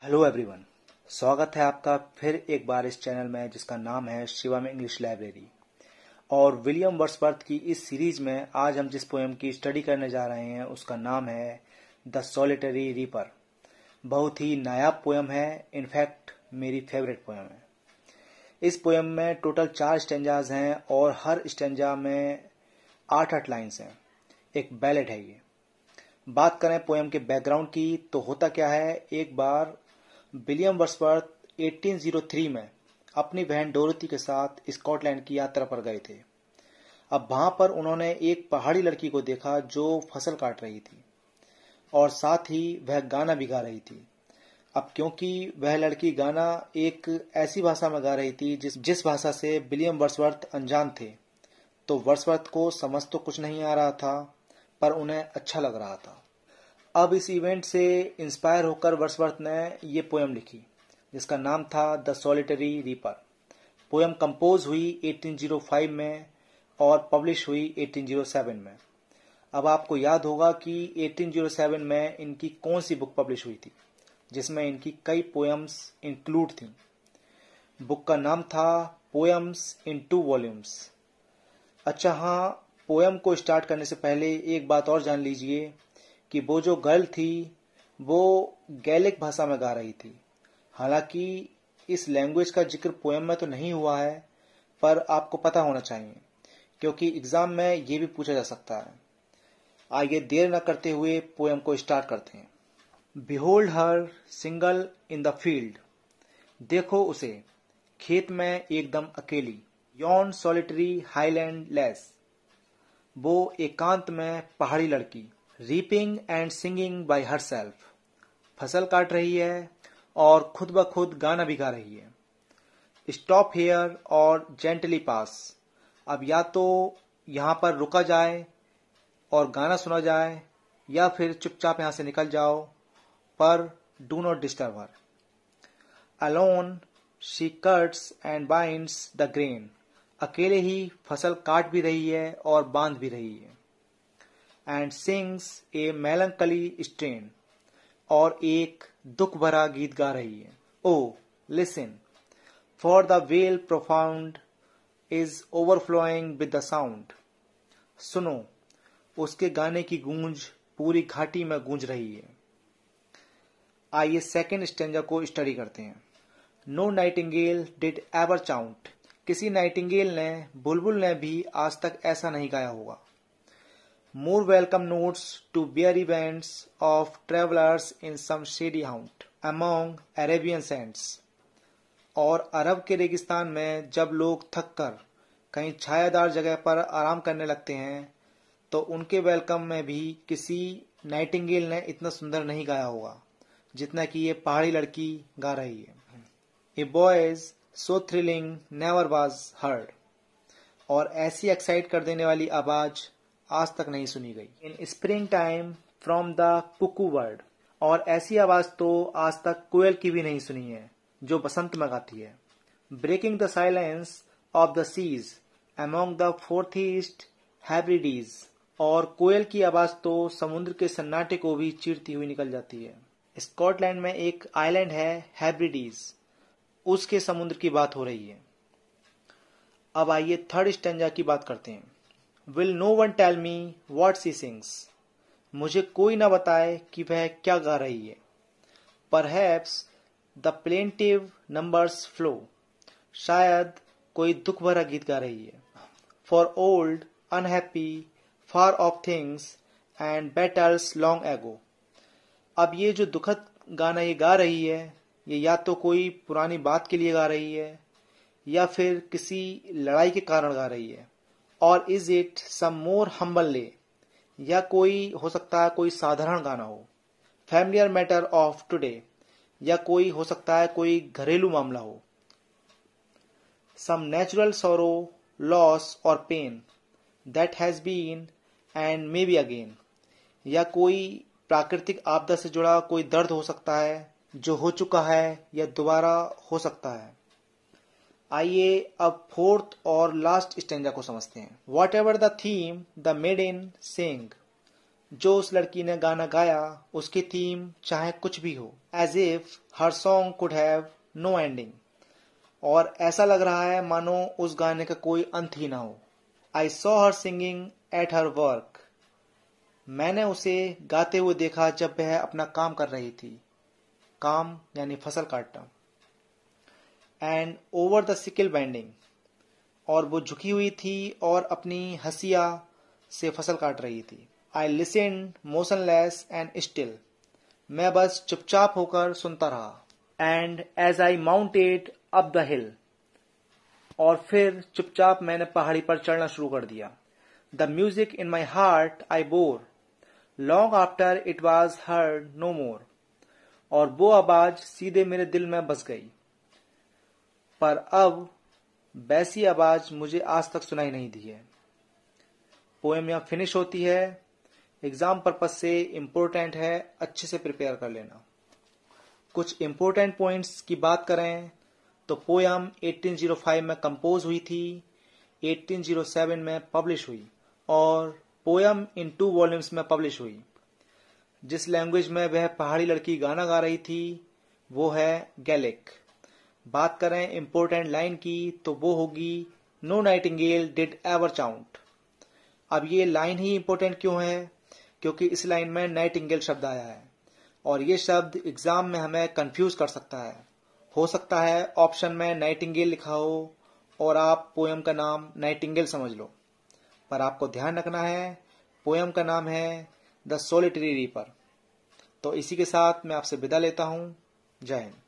Hello everyone, स्वागत है आपका फिर एक बार इस चैनल में जिसका नाम है शिवम इंग्लिश लाइब्रेरी। और विलियम वर्ड्सवर्थ की इस सीरीज में आज हम जिस पोएम की स्टडी करने जा रहे हैं उसका नाम है द सॉलिटरी रीपर। बहुत ही नायाब पोएम है, इनफैक्ट मेरी फेवरेट पोएम है। इस पोएम में टोटल 4 स्टेंजाज हैं और हर स्टेंजा में 8-8 लाइन्स हैं। एक बैलेड है ये। बात करें पोएम के बैकग्राउंड की तो होता क्या है, एक बार विलियम वर्ड्सवर्थ 1803 में अपनी बहन डोरोथी के साथ स्कॉटलैंड की यात्रा पर गए थे। अब वहां पर उन्होंने एक पहाड़ी लड़की को देखा जो फसल काट रही थी और साथ ही वह गाना भी गा रही थी। अब क्योंकि वह लड़की गाना एक ऐसी भाषा में गा रही थी जिस भाषा से विलियम वर्ड्सवर्थ अनजान थे, तो वर्ड्सवर्थ को समझ तो कुछ नहीं आ रहा था पर उन्हें अच्छा लग रहा था। अब इस इवेंट से इंस्पायर होकर वर्ड्सवर्थ ने ये पोएम लिखी जिसका नाम था the solitary reaper. Poem compose हुई 1805 में और पब्लिश हुई 1807 में। अब आपको याद होगा कि 1807 में इनकी कौन सी बुक पब्लिश हुई थी जिसमें इनकी कई पोएम्स इंक्लूड थी। बुक का नाम था पोएम्स इन 2 वॉल्यूम्स। अच्छा हाँ, पोएम को स्टार्ट करने से पहले एक बात और जान लीजिए कि वो जो गर्ल थी वो गैलिक भाषा में गा रही थी। हालांकि इस लैंग्वेज का जिक्र पोएम में तो नहीं हुआ है, पर आपको पता होना चाहिए क्योंकि एग्जाम में ये भी पूछा जा सकता है। आइए देर न करते हुए पोएम को स्टार्ट करते हैं। Behold her single in the field, देखो उसे खेत में एकदम अकेली। यॉन सॉलिटरी हाईलैंड लेस, वो एकांत में पहाड़ी लड़की। Reaping and singing by herself, फसल काट रही है और खुद ब खुद गाना भी गा रही है। स्टॉप हेयर और जेंटली पास, अब या तो यहाँ पर रुका जाए और गाना सुना जाए या फिर चुपचाप यहाँ से निकल जाओ, पर do not disturb her. Alone she cuts and binds the grain, अकेले ही फसल काट भी रही है और बांध भी रही है। And sings a melancholy strain, और एक दुख भरा गीत गा रही है। O listen, for the vale profound is overflowing with the sound, सुनो उसके गाने की गूंज पूरी घाटी में गूंज रही है। आइए सेकेंड स्टेंजा को स्टडी करते हैं। नो नाइटिंगेल डिड एवर चाउंट, किसी नाइटिंगेल ने, बुलबुल ने भी आज तक ऐसा नहीं गाया होगा। More welcome notes to weary bands of travelers in some shady haunt among Arabian sands, और अरब के रेगिस्तान में जब लोग थक कर कहीं छायादार जगह पर आराम करने लगते हैं तो उनके वेलकम में भी किसी नाइटिंगेल ने इतना सुंदर नहीं गाया होगा जितना कि ये पहाड़ी लड़की गा रही है। A voice so thrilling never was heard, और ऐसी एक्साइट कर देने वाली आवाज आज तक नहीं सुनी गई। इन spring time from the Kuku word, और ऐसी आवाज तो आज तक कोयल की भी नहीं सुनी है जो बसंत में गाती है। Breaking the silence of the seas among the farthest Hebrides, और कोयल की आवाज तो समुद्र के सन्नाटे को भी चीरती हुई निकल जाती है। स्कॉटलैंड में एक आइलैंड है हैब्रिडीज, उसके समुद्र की बात हो रही है। अब आइए थर्ड स्टेंजा की बात करते हैं। Will no one tell me what she sings, मुझे कोई ना बताए कि वह क्या गा रही है। Perhaps the plaintive numbers flow, शायद कोई दुख भरा गीत गा रही है। For old, unhappy, far off things and battles long ago, अब ये जो दुखद गाना ये गा रही है, ये या तो कोई पुरानी बात के लिए गा रही है या फिर किसी लड़ाई के कारण गा रही है। और is it some more humble lay, या कोई हो सकता है कोई साधारण गाना हो। फैमिलियर मैटर ऑफ टुडे, या कोई हो सकता है कोई घरेलू मामला हो। Some natural sorrow, loss or pain that has been and may be again, या कोई प्राकृतिक आपदा से जुड़ा कोई दर्द हो सकता है जो हो चुका है या दोबारा हो सकता है। आइए अब फोर्थ और लास्ट स्टेंजा को समझते हैं। Whatever the theme the maiden sing, जो उस लड़की ने गाना गाया उसकी थीम चाहे कुछ भी हो, as if her song could have no ending, और ऐसा लग रहा है मानो उस गाने का कोई अंत ही ना हो। I saw her singing at her work, मैंने उसे गाते हुए देखा जब वह अपना काम कर रही थी, काम यानी फसल काटना। And over the sickle bending, और वो झुकी हुई थी और अपनी हंसिया से फसल काट रही थी। I listened motionless and still, मैं बस चुपचाप होकर सुनता रहा। And as I mounted up the hill, और फिर चुपचाप मैंने पहाड़ी पर चढ़ना शुरू कर दिया। The music in my heart I bore long after it was heard no more, और वो आवाज सीधे मेरे दिल में बस गई, पर अब वैसी आवाज मुझे आज तक सुनाई नहीं दी है। पोएम यहाँ फिनिश होती है। एग्जाम पर्पज से इम्पोर्टेंट है, अच्छे से प्रिपेयर कर लेना। कुछ इम्पोर्टेंट पॉइंट्स की बात करें तो पोएम 1805 में कंपोज हुई थी, 1807 में पब्लिश हुई, और पोएम इन 2 वॉल्यूम्स में पब्लिश हुई। जिस लैंग्वेज में वह पहाड़ी लड़की गाना गा रही थी वो है गैलिक। बात करें इम्पोर्टेंट लाइन की तो वो होगी नो नाइटिंगेल डिड एवर चाउंट। अब ये लाइन ही इम्पोर्टेंट क्यों है? क्योंकि इस लाइन में नाइटिंगेल शब्द आया है, और ये शब्द एग्जाम में हमें कंफ्यूज कर सकता है। हो सकता है ऑप्शन में नाइटिंगेल लिखा हो और आप पोएम का नाम नाइटिंगेल समझ लो, पर आपको ध्यान रखना है पोएम का नाम है द सोलिटरी रीपर। तो इसी के साथ मैं आपसे विदा लेता हूं। जय हिंद।